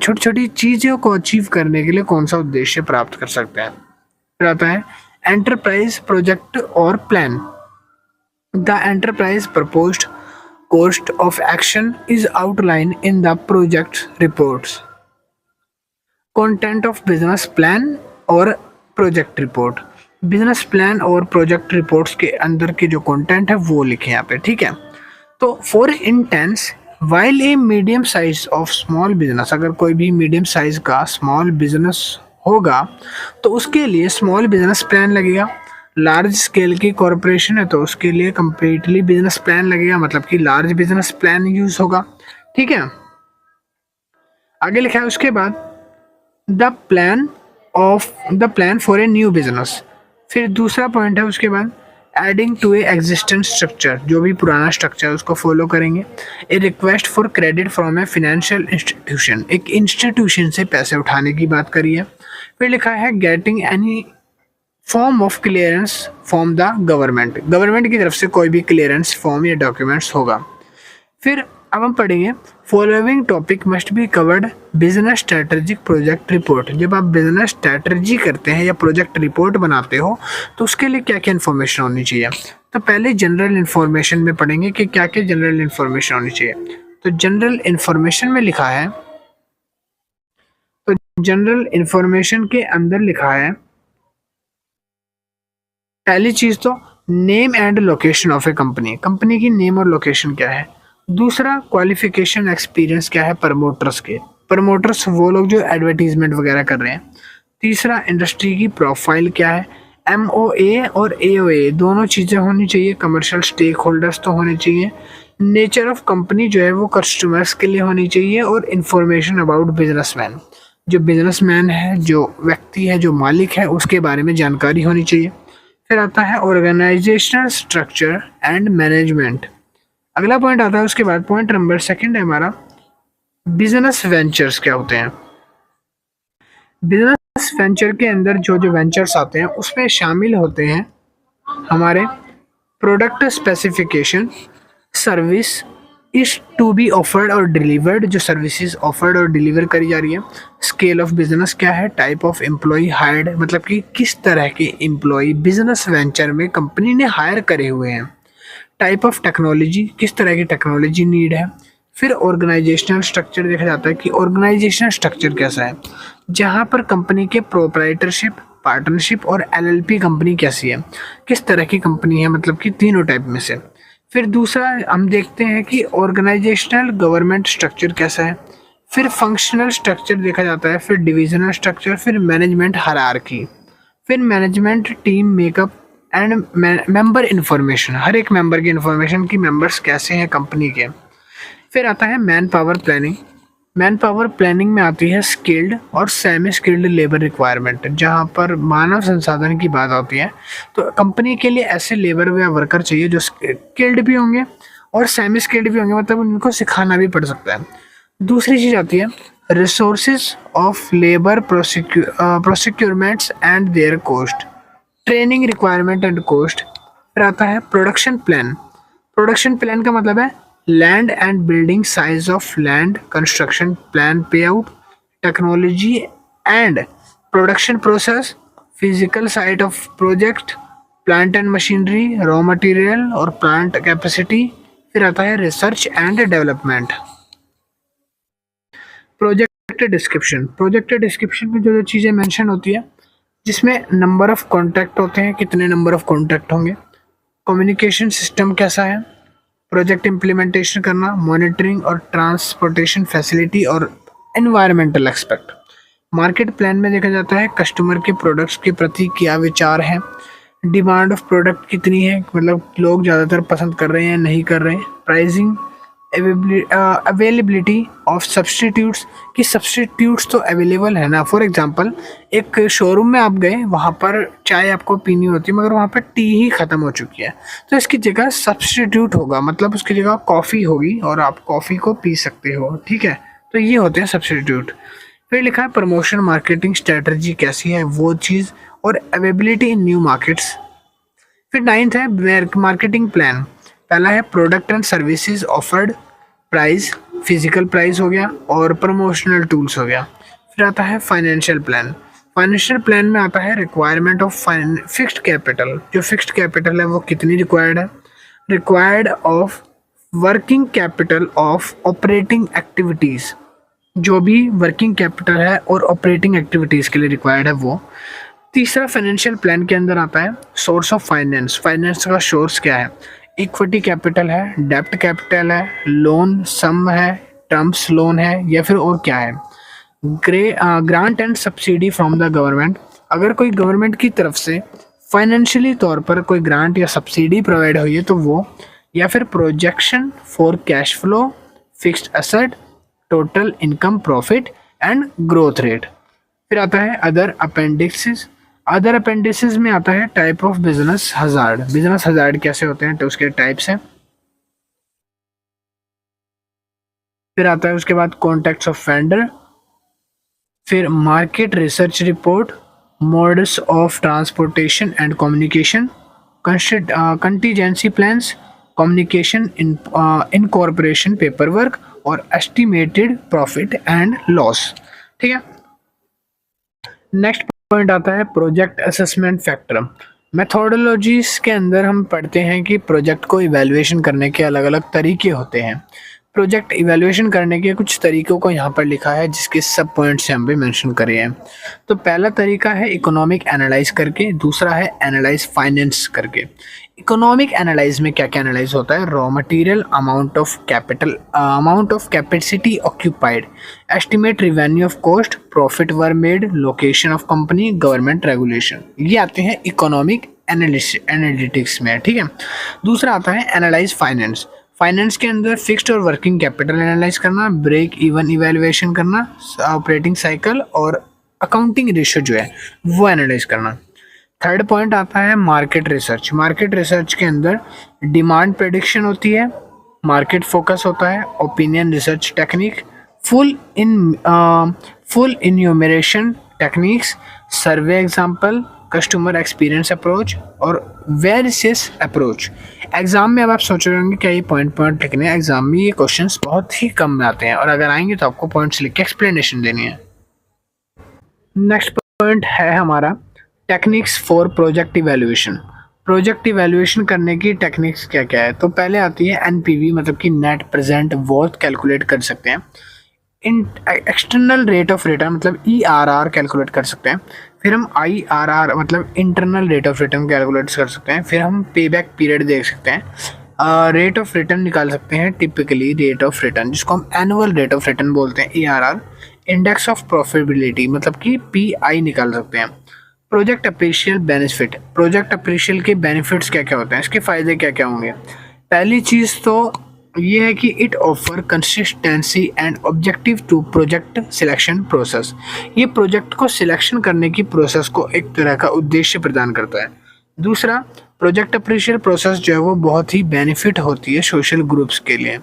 Speaker 1: छोटी छोटी चीज़ों को अचीव करने के लिए कौन सा उद्देश्य प्राप्त कर सकते हैं। फिर आता है एंटरप्राइज प्रोजेक्ट और plan. The enterprise proposed course of action is outlined in the project reports, content of business plan और प्रोजेक्ट रिपोर्ट। बिजनेस प्लान और प्रोजेक्ट रिपोर्ट्स के अंदर के जो कंटेंट है वो लिखे यहाँ पे, ठीक है। तो for intense while a medium size of small business, अगर कोई भी मीडियम साइज का स्मॉल बिजनेस होगा तो उसके लिए स्मॉल बिजनेस प्लान लगेगा। लार्ज स्केल की कॉरपोरेशन है तो उसके लिए कंप्लीटली बिजनेस प्लान लगेगा, मतलब कि लार्ज बिजनेस प्लान यूज होगा, ठीक है। आगे लिखा है उसके बाद the plan for a new business. फिर दूसरा पॉइंट है उसके बाद adding to a existent structure, जो भी पुराना स्ट्रक्चर है उसको फॉलो करेंगे। A request for credit from a financial institution, एक इंस्टीट्यूशन से पैसे उठाने की बात करी है। फिर लिखा है getting any form of clearance from the government, government की तरफ से कोई भी क्लियरेंस फॉर्म या डॉक्यूमेंट्स होगा। फिर अब हम पढ़ेंगे following topic must be covered business strategic project report. जब आप बिजनेस स्ट्रेटजी करते हैं या प्रोजेक्ट रिपोर्ट बनाते हो तो उसके लिए क्या क्या इन्फॉर्मेशन होनी चाहिए। तो पहले जनरल इन्फॉर्मेशन में पढ़ेंगे कि क्या क्या जनरल इन्फॉर्मेशन होनी चाहिए। तो जनरल इन्फॉर्मेशन में लिखा है, तो जनरल इन्फॉर्मेशन के अंदर लिखा है पहली चीज तो name and location of A company, company की नेम और लोकेशन क्या है। दूसरा क्वालिफिकेशन एक्सपीरियंस क्या है प्रमोटर्स के, प्रमोटर्स वो लोग जो एडवर्टीजमेंट वगैरह कर रहे हैं। तीसरा इंडस्ट्री की प्रोफाइल क्या है, MOA और AOA दोनों चीज़ें होनी चाहिए। कमर्शियल स्टेक होल्डर्स तो होने चाहिए। नेचर ऑफ कंपनी जो है वो कस्टमर्स के लिए होनी चाहिए। और इन्फॉर्मेशन अबाउट बिजनेसमैन, जो बिजनेसमैन है, जो व्यक्ति है, जो मालिक है, उसके बारे में जानकारी होनी चाहिए। फिर आता है ऑर्गेनाइजेशनल स्ट्रक्चर एंड मैनेजमेंट। अगला पॉइंट आता है उसके बाद, पॉइंट नंबर सेकंड है हमारा बिजनेस वेंचर्स क्या होते हैं। बिजनेस वेंचर के अंदर जो जो वेंचर्स आते हैं उसमें शामिल होते हैं हमारे product specification, service is to be offered और डिलीवर्ड, जो सर्विसेज ऑफर्ड और डिलीवर करी जा रही है। स्केल ऑफ बिजनेस क्या है, टाइप ऑफ एम्प्लॉय हायर्ड, मतलब कि किस तरह के एम्प्लॉय बिजनेस वेंचर में कंपनी ने हायर करे हुए हैं। टाइप ऑफ टेक्नोलॉजी, किस तरह की टेक्नोलॉजी नीड है। फिर ऑर्गेनाइजेशनल स्ट्रक्चर देखा जाता है कि ऑर्गेनाइजेशनल स्ट्रक्चर कैसा है, जहाँ पर कंपनी के प्रोप्राइटरशिप, पार्टनरशिप और LLP कंपनी कैसी है, किस तरह की कंपनी है, मतलब कि तीनों टाइप में से। फिर दूसरा हम देखते हैं कि ऑर्गेनाइजेशनल गवर्नमेंट स्ट्रक्चर कैसा है। फिर फंक्शनल स्ट्रक्चर देखा जाता है। फिर डिविजनल स्ट्रक्चर, फिर मैनेजमेंट हायरार्की, फिर management team makeup and member information, हर एक मेंबर की इन्फॉर्मेशन की मेंबर्स कैसे हैं कंपनी के। फिर आता है man power planning. Man power planning में आती है स्किल्ड और सेमी स्किल्ड लेबर रिक्वायरमेंट, जहाँ पर मानव संसाधन की बात आती है तो कंपनी के लिए ऐसे लेबर या वर्कर चाहिए जो स्किल्ड भी होंगे और सेमी स्किल्ड भी होंगे, मतलब उनको सिखाना भी पड़ सकता है। दूसरी चीज़ आती है resources of labour procurements and their cost, training requirement and cost. फिर आता है प्रोडक्शन प्लान। प्रोडक्शन प्लान का मतलब है land and building, size of land, construction plan, pay out, technology and production process, physical site of project, plant and machinery, raw material और plant capacity. फिर आता है research and development. Project description, project description में जो जो चीज़ें mention होती है, जिसमें नंबर ऑफ कॉन्टैक्ट होते हैं, कितने नंबर ऑफ कॉन्टैक्ट होंगे, कम्युनिकेशन सिस्टम कैसा है, प्रोजेक्ट इम्प्लीमेंटेशन करना, मॉनिटरिंग और ट्रांसपोर्टेशन फैसिलिटी और एनवायरमेंटल एक्सपेक्ट। मार्केट प्लान में देखा जाता है कस्टमर के प्रोडक्ट्स के प्रति क्या विचार है, डिमांड ऑफ प्रोडक्ट कितनी है, मतलब लोग ज़्यादातर पसंद कर रहे हैं या नहीं कर रहे हैं, प्राइसिंग, अवेलेबिलिटी ऑफ सब्सटीट्यूट्स, कि सब्सटीट्यूट्स तो अवेलेबल है ना। फॉर एग्जांपल एक शोरूम में आप गए, वहाँ पर चाय आपको पीनी होती है मगर वहाँ पर टी ही ख़त्म हो चुकी है, तो इसकी जगह सब्सटीट्यूट होगा, मतलब उसकी जगह कॉफ़ी होगी और आप कॉफ़ी को पी सकते हो, ठीक है। तो ये होते हैं सब्सटीट्यूट। फिर लिखा है प्रमोशन मार्केटिंग स्ट्रेटजी कैसी है वो चीज़, और अवेलेबिलिटी इन न्यू मार्केट्स। फिर नाइन्थ है मार्केटिंग प्लान। पहला है product and services offered, price, physical price हो गया और प्रमोशनल टूल्स हो गया। फिर आता है फाइनेंशियल प्लान। फाइनेंशियल प्लान में आता है रिक्वायरमेंट ऑफ फिक्स्ड कैपिटल, जो फिक्स्ड कैपिटल है वो कितनी रिक्वायर्ड है, required of working capital of operating activities, जो भी वर्किंग कैपिटल है और ऑपरेटिंग एक्टिविटीज़ के लिए रिक्वायर्ड है वो। तीसरा फाइनेंशियल प्लान के अंदर आता है सोर्स ऑफ फाइनेंस, फाइनेंस का सोर्स क्या है, इक्विटी कैपिटल है, डेब्ट कैपिटल है, लोन सम है, टर्म्स लोन है, या फिर और क्या है, grant and subsidy from the government, अगर कोई गवर्नमेंट की तरफ से फाइनेंशियली तौर पर कोई ग्रांट या सब्सिडी प्रोवाइड हुई है तो वो, या फिर projection for cash flow, fixed asset, total income profit and growth rate. फिर आता है अदर अपेंडिक्सेस। अदर अपेंडिसेस में आता है type of business hazard, business hazard कैसे होते हैं तो उसके टाइप्स हैं। फिर आता है उसके बाद कॉन्टेक्ट्स ऑफ वेंडर, फिर market research report, modes of transportation and communication, contingency plans, communication incorporation paper work और एस्टिमेटेड प्रॉफिट एंड लॉस, ठीक है। नेक्स्ट पॉइंट आता है प्रोजेक्ट असेसमेंट फैक्टर। मेथोडोलॉजीज के अंदर हम पढ़ते हैं कि प्रोजेक्ट को इवैल्यूएशन करने के अलग अलग तरीके होते हैं। प्रोजेक्ट इवैल्यूएशन करने के कुछ तरीकों को यहाँ पर लिखा है, जिसके सब पॉइंट्स हम भी मेंशन करे हैं। तो पहला तरीका है इकोनॉमिक एनालाइज करके, दूसरा है एनालाइज फाइनेंस करके। इकोनॉमिक एनालाइज में क्या क्या एनालाइज होता है, raw material, amount of capital, amount of capacity occupied, estimate revenue of cost, profit were made, location of company, government regulation, ये आते हैं इकोनॉमिक एनालिटिक्स में, ठीक है। दूसरा आता है एनालाइज फाइनेंस। फाइनेंस के अंदर फिक्स्ड और वर्किंग कैपिटल एनालाइज करना, ब्रेक इवन इवैल्यूएशन करना, ऑपरेटिंग साइकिल और अकाउंटिंग रेशियो जो है वो एनालाइज करना। थर्ड पॉइंट आता है मार्केट रिसर्च। मार्केट रिसर्च के अंदर डिमांड प्रेडिक्शन होती है, मार्केट फोकस होता है, opinion research technique, full enumeration techniques, survey example, customer experience approach और वेरियस अप्रोच। एग्जाम में अब आप सोच रहे होंगे क्या ये पॉइंट लिखने हैं, एग्जाम में ये क्वेश्चंस बहुत ही कम में आते हैं और अगर आएंगे तो आपको पॉइंट्स लिख के एक्सप्लेनेशन देनी है। नेक्स्ट पॉइंट है हमारा techniques for project evaluation. Project evaluation करने की टेक्निक्स क्या क्या है, तो पहले आती है एनपीवी, मतलब कि नेट प्रेजेंट वर्थ कैलकुलेट कर सकते हैं। इन एक्सटर्नल रेट ऑफ रिटर्न, मतलब ईआरआर कैलकुलेट कर सकते हैं। फिर हम आईआरआर मतलब internal rate of return calculate कर सकते हैं। फिर हम पे बैक पीरियड देख सकते हैं, रेट ऑफ रिटर्न निकाल सकते हैं, टिपिकली रेट ऑफ रिटर्न जिसको हम एनुअल रेट ऑफ रिटर्न बोलते हैं, ईआरआर। इंडेक्स ऑफ प्रॉफिटेबिलिटी मतलब कि पीआई निकाल सकते हैं। प्रोजेक्ट अप्रिशियल बेनिफिट, प्रोजेक्ट अप्रिशियल के बेनिफिट्स क्या क्या होते हैं, इसके फ़ायदे क्या क्या होंगे। पहली चीज़ तो ये है कि it offer consistency and objective to project selection process. ये प्रोजेक्ट को सिलेक्शन करने की प्रोसेस को एक तरह का उद्देश्य प्रदान करता है। दूसरा, प्रोजेक्ट अप्रिशियल प्रोसेस जो है वो बहुत ही बेनिफिट होती है सोशल ग्रुप्स के लिए।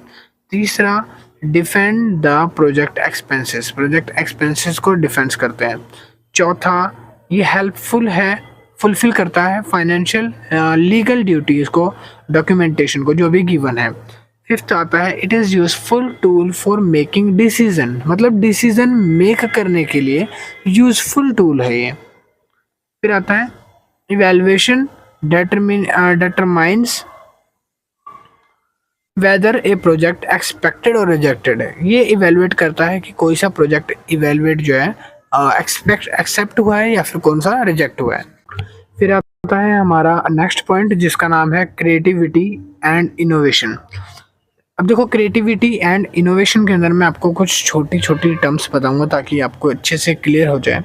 Speaker 1: तीसरा, defend the project expenses, project expenses को डिफेंस करते हैं। चौथा, ये हेल्पफुल है, फुलफिल करता है फाइनेंशियल लीगल ड्यूटीज़ को, डॉक्यूमेंटेशन को जो भी गिवन है। फिफ्थ आता है it is useful tool for making decision, मतलब डिसीजन मेक करने के लिए यूजफुल टूल है ये। फिर आता है इवैल्यूएशन डेटरमाइंस वेदर ए प्रोजेक्ट एक्सपेक्टेड और रिजेक्टेड है, ये इवेलुएट करता है कि कोई सा प्रोजेक्ट इवेलुएट जो है एक्सेप्ट हुआ है या फिर कौन सा रिजेक्ट हुआ है। फिर आता है हमारा नेक्स्ट पॉइंट जिसका नाम है क्रिएटिविटी एंड इनोवेशन। अब देखो क्रिएटिविटी एंड इनोवेशन के अंदर मैं आपको कुछ छोटी छोटी टर्म्स बताऊंगा ताकि आपको अच्छे से क्लियर हो जाए।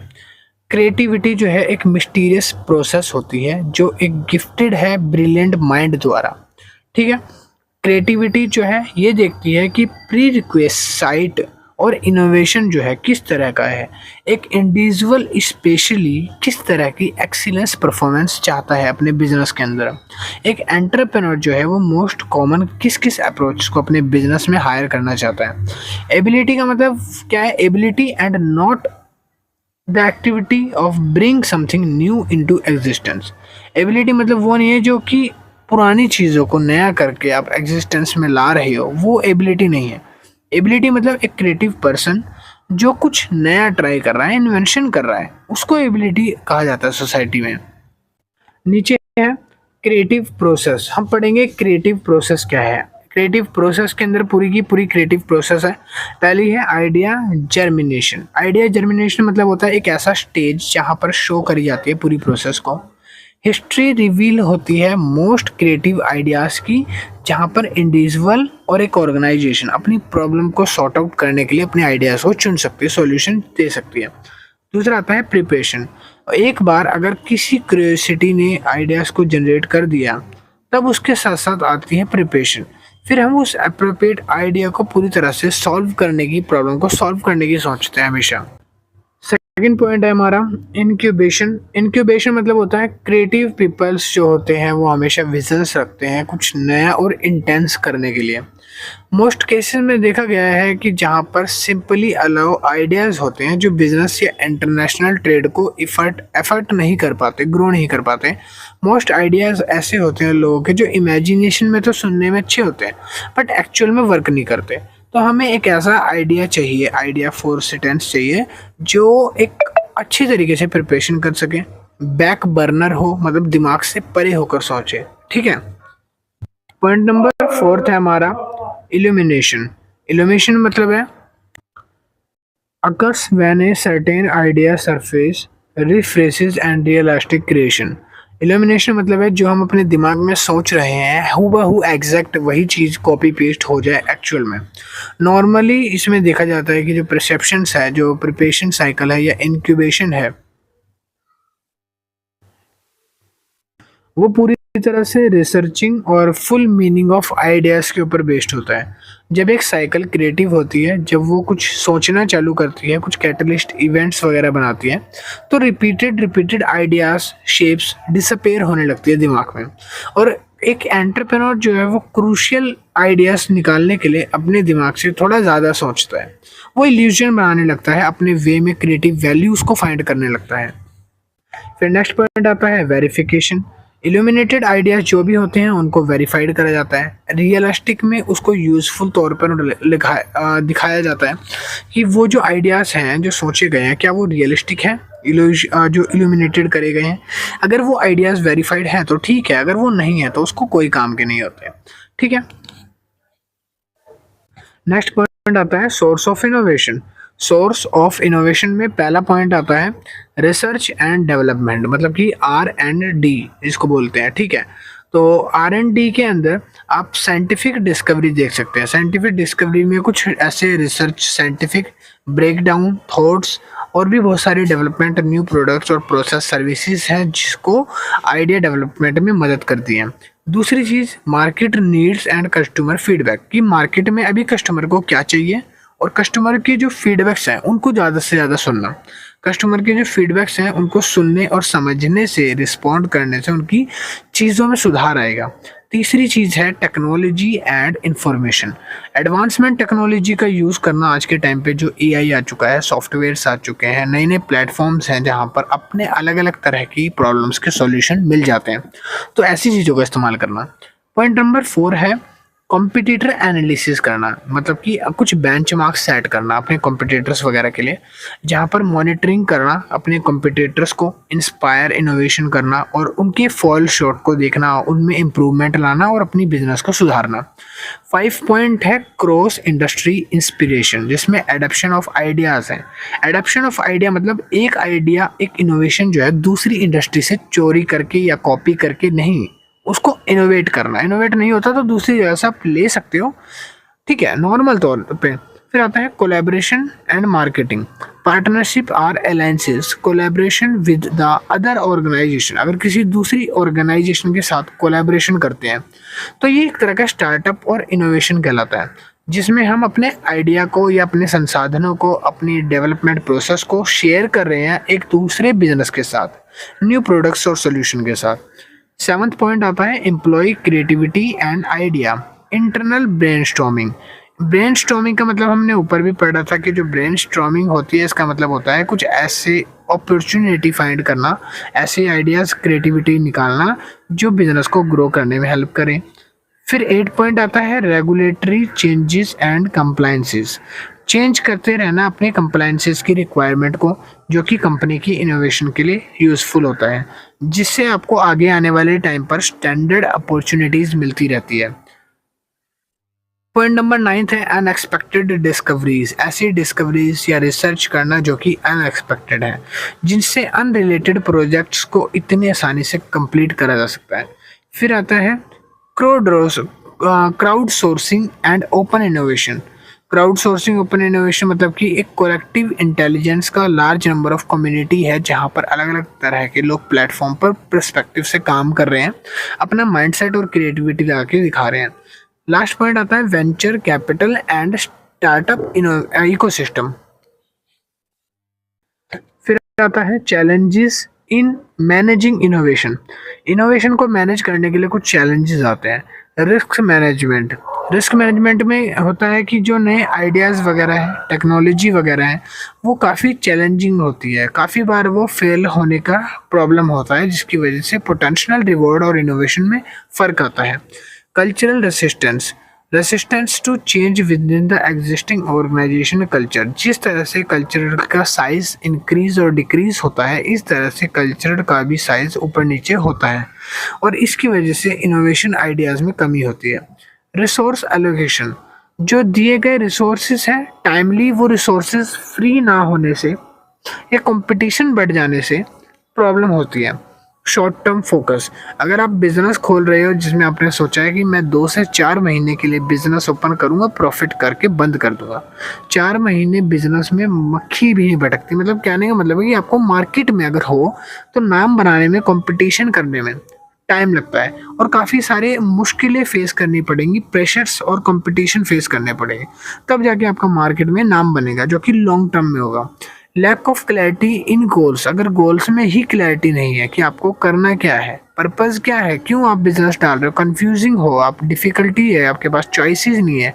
Speaker 1: क्रिएटिविटी जो है एक मिस्टीरियस प्रोसेस होती है जो एक गिफ्टेड है ब्रिलियंट माइंड द्वारा। ठीक है, क्रिएटिविटी जो है ये देखती है कि प्री रिक्वेस्ट और इनोवेशन जो है किस तरह का है, एक इंडिविजुअल स्पेशली किस तरह की एक्सीलेंस परफॉर्मेंस चाहता है अपने बिजनेस के अंदर। एक एंटरप्रेन्योर जो है वो मोस्ट कॉमन किस किस अप्रोच को अपने बिजनेस में हायर करना चाहता है। एबिलिटी का मतलब क्या है, ability and not the activity of bring something new into existence. Ability मतलब वो नहीं है जो कि पुरानी चीज़ों को नया करके आप एग्जिस्टेंस में ला रहे हो, वो एबिलिटी नहीं है। एबिलिटी मतलब एक क्रिएटिव पर्सन जो कुछ नया ट्राई कर रहा है, इन्वेंशन कर रहा है, उसको एबिलिटी कहा जाता है सोसाइटी में। नीचे है क्रिएटिव प्रोसेस। हम पढ़ेंगे क्रिएटिव प्रोसेस क्या है। क्रिएटिव प्रोसेस के अंदर पूरी की पूरी क्रिएटिव प्रोसेस है। पहली है आइडिया जर्मिनेशन। आइडिया जर्मिनेशन मतलब होता है एक ऐसा स्टेज जहाँ पर शो करी जाती है पूरी प्रोसेस को। हिस्ट्री रिवील होती है मोस्ट क्रिएटिव आइडियाज़ की, जहाँ पर इंडिविजुअल और एक ऑर्गेनाइजेशन अपनी प्रॉब्लम को सॉर्ट आउट करने के लिए अपने आइडियाज़ को चुन सकती है, सॉल्यूशन दे सकती है। दूसरा आता है प्रिपरेशन। एक बार अगर किसी क्यूरियोसिटी ने आइडियाज़ को जनरेट कर दिया तब उसके साथ साथ आती है प्रिपरेशन। फिर हम उस अप्रोप्रिएट आइडिया को पूरी तरह से सॉल्व करने की, प्रॉब्लम को सॉल्व करने की सोचते हैं हमेशा। सेकंड पॉइंट है हमारा इंक्यूबेशन। इंक्यूबेशन मतलब होता है क्रिएटिव पीपल्स जो होते हैं वो हमेशा विजन्स रखते हैं कुछ नया और इंटेंस करने के लिए। मोस्ट केसेस में देखा गया है कि जहाँ पर सिंपली अलाउ आइडियाज़ होते हैं जो बिजनेस या इंटरनेशनल ट्रेड को एफर्ट नहीं कर पाते, ग्रो नहीं कर पाते। मोस्ट आइडियाज़ ऐसे होते हैं लोगों के जो इमेजिनेशन में तो सुनने में अच्छे होते हैं बट एक्चुअल में वर्क नहीं करते। तो हमें एक ऐसा आइडिया चाहिए, आइडिया फॉर सेंटेंस चाहिए जो एक अच्छी तरीके से प्रिपरेशन कर सके, बैक बर्नर हो, मतलब दिमाग से परे होकर सोचे। ठीक है, पॉइंट नंबर फोर्थ है हमारा इल्यूमिनेशन। इल्यूमिनेशन मतलब है occurs when a certain idea surface rephrases and realistic creation। Illumination मतलब है जो हम अपने दिमाग में सोच रहे हैं हूबहू एग्जैक्ट वही चीज़ कॉपी पेस्ट हो जाए एक्चुअल में। नॉर्मली इसमें देखा जाता है कि जो परसेप्शंस है, जो प्रिपरेशन साइकिल है या इंक्यूबेशन है, वो पूरी तरह से रिसर्चिंग और फुल मीनिंग ऑफ आइडियाज़ के ऊपर बेस्ड होता है। जब एक साइकिल क्रिएटिव होती है, जब वो कुछ सोचना चालू करती है, कुछ कैटलिस्ट इवेंट्स वगैरह बनाती है, तो रिपीटेड आइडियाज़ शेप्स डिसअपेयर होने लगती है दिमाग में। और एक एंटरप्रेन्योर जो है वो क्रूशियल आइडियाज़ निकालने के लिए अपने दिमाग से थोड़ा ज़्यादा सोचता है, वो इल्यूजन बनाने लगता है, अपने वे में क्रिएटिव वैल्यूज़ को फाइंड करने लगता है। फिर नेक्स्ट पॉइंट आता है वेरिफिकेशन। इल्यूमिनेटेड आइडियाज़ जो भी होते हैं उनको वेरीफाइड करा जाता है, रियलिस्टिक में उसको यूज़फुल तौर पर दिखाया जाता है कि वो जो आइडियाज़ हैं जो सोचे गए हैं क्या वो रियलिस्टिक हैं, जो इल्यूमिनेटेड करे गए हैं। अगर वो आइडियाज़ वेरीफाइड हैं तो ठीक है, अगर वो नहीं है तो उसको कोई काम के नहीं होते। ठीक है, नेक्स्ट पॉइंट आता है source of innovation. Source of innovation में पहला पॉइंट आता है रिसर्च एंड डेवलपमेंट, मतलब कि R&D जिसको बोलते हैं। ठीक है, तो R&D के अंदर आप साइंटिफिक डिस्कवरी देख सकते हैं। साइंटिफिक डिस्कवरी में कुछ ऐसे रिसर्च, साइंटिफिक ब्रेकडाउन, थॉट्स और भी बहुत सारी डेवलपमेंट, न्यू प्रोडक्ट्स और प्रोसेस सर्विसेज हैं जिसको आइडिया डेवलपमेंट में मदद करती हैं। दूसरी चीज़ market needs and customer feedback, कि मार्केट में अभी कस्टमर को क्या चाहिए और कस्टमर के जो फीडबैक्स हैं उनको ज़्यादा से ज़्यादा सुनना। कस्टमर के जो फीडबैक्स हैं उनको सुनने और समझने से, रिस्पॉन्ड करने से उनकी चीज़ों में सुधार आएगा। तीसरी चीज़ है technology and information. Advancement technology का यूज़ करना। आज के टाइम पे जो AI आ चुका है, सॉफ्टवेयर्स आ चुके हैं, नए नए प्लेटफॉर्म्स हैं जहाँ पर अपने अलग अलग तरह की प्रॉब्लम्स के सॉल्यूशन मिल जाते हैं, तो ऐसी चीज़ों का इस्तेमाल करना। पॉइंट नंबर 4 है कॉम्पिटिटर एनालिसिस करना, मतलब कि कुछ बेंचमार्क सेट करना अपने कॉम्पिटिटर्स वगैरह के लिए, जहाँ पर मॉनिटरिंग करना अपने कॉम्पिटिटर्स को, इंस्पायर इनोवेशन करना और उनके फॉल शॉर्ट को देखना, उनमें इम्प्रूवमेंट लाना और अपनी बिजनेस को सुधारना। 5 पॉइंट है क्रॉस इंडस्ट्री इंस्पिरेशन, जिसमें एडप्शन ऑफ आइडियाज़ है। एडप्शन ऑफ आइडिया मतलब एक आइडिया, एक इनोवेशन जो है दूसरी इंडस्ट्री से चोरी करके या कॉपी करके नहीं, उसको इनोवेट करना। इनोवेट नहीं होता तो दूसरी जगह से आप ले सकते हो, ठीक है, नॉर्मल तौर पे। फिर आता है collaboration and marketing, partnership or alliances, collaboration with the other organization. अगर किसी दूसरी ऑर्गेनाइजेशन के साथ कोलैबोरेशन करते हैं तो ये एक तरह का स्टार्टअप और इनोवेशन कहलाता है, जिसमें हम अपने आइडिया को या अपने संसाधनों को, अपनी डेवलपमेंट प्रोसेस को शेयर कर रहे हैं एक दूसरे बिजनेस के साथ, न्यू प्रोडक्ट्स और सोल्यूशन के साथ। 7th पॉइंट आता है employ creativity and idea, internal brainstorming. Brainstorming का मतलब हमने ऊपर भी पढ़ा था कि जो ब्रेनस्टॉर्मिंग होती है इसका मतलब होता है कुछ ऐसे अपॉर्चुनिटी फाइंड करना, ऐसे आइडियाज़, क्रिएटिविटी निकालना जो बिजनेस को ग्रो करने में हेल्प करें। फिर 8 पॉइंट आता है regulatory changes and compliances, change करते रहना अपने कंप्लायंसेस की रिक्वायरमेंट को, जो कि कंपनी की इनोवेशन के लिए यूज़फुल होता है, जिससे आपको आगे आने वाले टाइम पर स्टैंडर्ड अपॉर्चुनिटीज़ मिलती रहती है। पॉइंट नंबर 9 है अनएक्सपेक्टेड डिस्कवरीज, ऐसी डिस्कवरीज या रिसर्च करना जो कि अनएक्सपेक्टेड है, जिनसे अनरिलेटेड प्रोजेक्ट्स को इतनी आसानी से कंप्लीट करा जा सकता है। फिर आता है crowd sourcing and open innovation. Crowd sourcing open innovation मतलब कि एक कलेक्टिव इंटेलिजेंस का लार्ज नंबर ऑफ कम्युनिटी है, जहाँ पर अलग अलग तरह के लोग प्लेटफॉर्म पर पर्सपेक्टिव से काम कर रहे हैं, अपना माइंडसेट और क्रिएटिविटी लगा के दिखा रहे हैं। लास्ट पॉइंट आता है venture capital and startup ecosystem. फिर आता है challenges in managing innovation. Innovation को मैनेज करने के लिए कुछ चैलेंजेस आते हैं। रिस्क मैनेजमेंट, रिस्क मैनेजमेंट में होता है कि जो नए आइडियाज़ वगैरह हैं, टेक्नोलॉजी वगैरह है, वो काफ़ी चैलेंजिंग होती है, काफ़ी बार वो फेल होने का प्रॉब्लम होता है, जिसकी वजह से पोटेंशियल रिवॉर्ड और इनोवेशन में फ़र्क आता है। Cultural resistance, resistance to change within the existing organization culture, जिस तरह से कल्चर का साइज इंक्रीज और डिक्रीज होता है, इस तरह से कल्चर का भी साइज ऊपर नीचे होता है, और इसकी वजह से इनोवेशन आइडियाज़ में कमी होती है। रिसोर्स एलोकेशन, जो दिए गए रिसोर्सेज हैं टाइमली वो रिसोर्सेज फ्री ना होने से या कंपटीशन बढ़ जाने से प्रॉब्लम होती है। शॉर्ट टर्म फोकस, अगर आप बिजनेस खोल रहे हो जिसमें आपने सोचा है कि मैं 2 से 4 महीने के लिए बिजनेस ओपन करूंगा, प्रॉफिट करके बंद कर दूंगा, 4 महीने बिजनेस में मक्खी भी नहीं भटकती। मतलब कहने का मतलब है कि आपको मार्केट में अगर हो तो नाम बनाने में, कंपटीशन करने में टाइम लगता है और काफ़ी सारे मुश्किलें फेस करनी पड़ेंगी, प्रेशर्स और कंपटीशन फेस करने पड़ेंगे, तब जाके आपका मार्केट में नाम बनेगा, जो कि लॉन्ग टर्म में होगा। Lack of clarity in goals, अगर गोल्स में ही क्लैरिटी नहीं है कि आपको करना क्या है, पर्पस क्या है, क्यों आप बिजनेस डाल रहे हो, कंफ्यूजिंग हो आप, डिफ़िकल्टी है, आपके पास चॉइसेस नहीं है,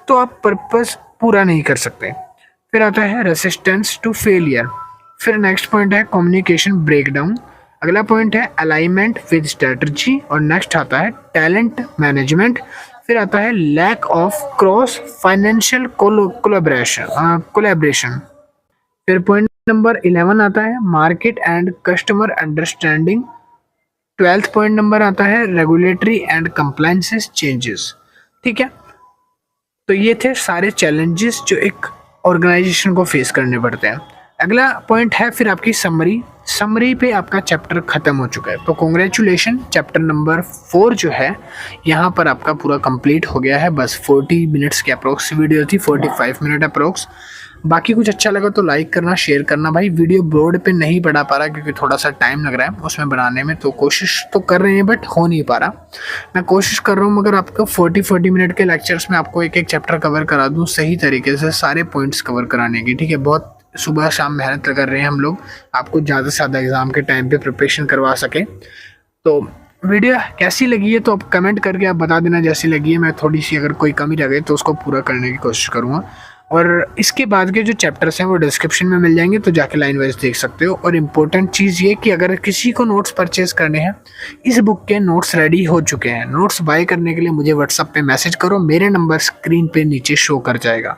Speaker 1: तो आप पर्पस पूरा नहीं कर सकते। फिर आता है रेसिस्टेंस टू फेलियर। फिर नेक्स्ट पॉइंट है कम्युनिकेशन ब्रेकडाउन। अगला पॉइंट है अलाइनमेंट विद स्ट्रेटजी, और नेक्स्ट आता है टैलेंट मैनेजमेंट। फिर आता है lack of cross financial collaboration. फिर पॉइंट नंबर 11 आता है market and customer understanding. 12th point number आता है रेगुलेटरी एंड कंप्लायंसेस चेंजेस। ठीक है, तो ये थे सारे चैलेंजेस जो एक ऑर्गेनाइजेशन को फेस करने पड़ते हैं। अगला पॉइंट है फिर आपकी समरी। समरी पे आपका चैप्टर ख़त्म हो चुका है, तो कॉन्ग्रेचुलेशन, चैप्टर नंबर 4 जो है यहाँ पर आपका पूरा कंप्लीट हो गया है। बस 40 मिनट्स की अप्रोक्स वीडियो थी, 45 मिनट अप्रोक्स। बाकी कुछ अच्छा लगा तो लाइक करना, शेयर करना। भाई वीडियो बोर्ड पे नहीं पढ़ा पा रहा क्योंकि थोड़ा सा टाइम लग रहा है उसमें बनाने में, तो कोशिश तो कर रहे हैं बट हो नहीं पा रहा। मैं कोशिश कर रहा हूँ मगर आपको 40 मिनट के लेक्चर्स में आपको एक एक चैप्टर कवर करा दूँ सही तरीके से, सारे पॉइंट्स कवर कराने की। ठीक है, बहुत सुबह शाम मेहनत कर रहे हैं हम लोग, आपको ज़्यादा से ज़्यादा एग्ज़ाम के टाइम पे प्रिपरेशन करवा सकें। तो वीडियो कैसी लगी है तो आप कमेंट करके आप बता देना जैसी लगी है। मैं थोड़ी सी अगर कोई कमी रह गई तो उसको पूरा करने की कोशिश करूँगा। और इसके बाद के जो चैप्टर्स हैं वो डिस्क्रिप्शन में मिल जाएंगे, तो जाके लाइन वाइज देख सकते हो। और इम्पोर्टेंट चीज़ ये कि अगर किसी को नोट्स परचेज करने हैं, इस बुक के नोट्स रेडी हो चुके हैं। नोट्स बाय करने के लिए मुझे व्हाट्सअप पे मैसेज करो, मेरे नंबर स्क्रीन पे नीचे शो कर जाएगा।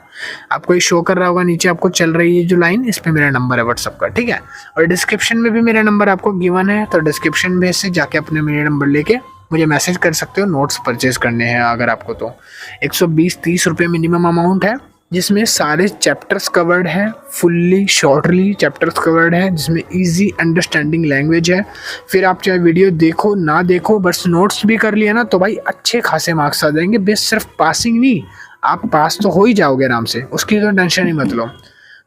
Speaker 1: आपको ये शो कर रहा होगा नीचे, आपको चल रही है जो लाइन, इस पर मेरा नंबर है व्हाट्सअप का, ठीक है। और डिस्क्रिप्शन में भी मेरा नंबर आपको गिवन है, तो डिस्क्रिप्शन में से जाके अपने मेरे नंबर लेके मुझे मैसेज कर सकते हो। नोट्स परचेज करने हैं अगर आपको, तो 120-30 रुपये मिनिमम अमाउंट है, जिसमें सारे चैप्टर्स कवर्ड हैं, फुल्ली शॉर्टली चैप्टर्स कवर्ड हैं, जिसमें इजी अंडरस्टैंडिंग लैंग्वेज है। फिर आप चाहे वीडियो देखो ना देखो, बस नोट्स भी कर लिया ना, तो भाई अच्छे खासे मार्क्स आ जाएंगे। बस सिर्फ पासिंग नहीं, आप पास तो हो ही जाओगे आराम से, उसकी तो टेंशन ही मत लो।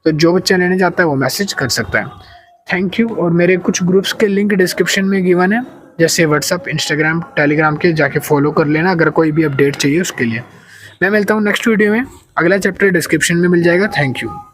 Speaker 1: तो जो बच्चा लेने जाता है वो मैसेज कर सकता है। Thank you. और मेरे कुछ ग्रुप्स के लिंक डिस्क्रिप्शन में गिवन है, जैसे व्हाट्सअप, इंस्टाग्राम, टेलीग्राम के, जाके फॉलो कर लेना अगर कोई भी अपडेट चाहिए उसके लिए। मैं मिलता हूँ नेक्स्ट वीडियो में, अगला चैप्टर डिस्क्रिप्शन में मिल जाएगा। Thank you.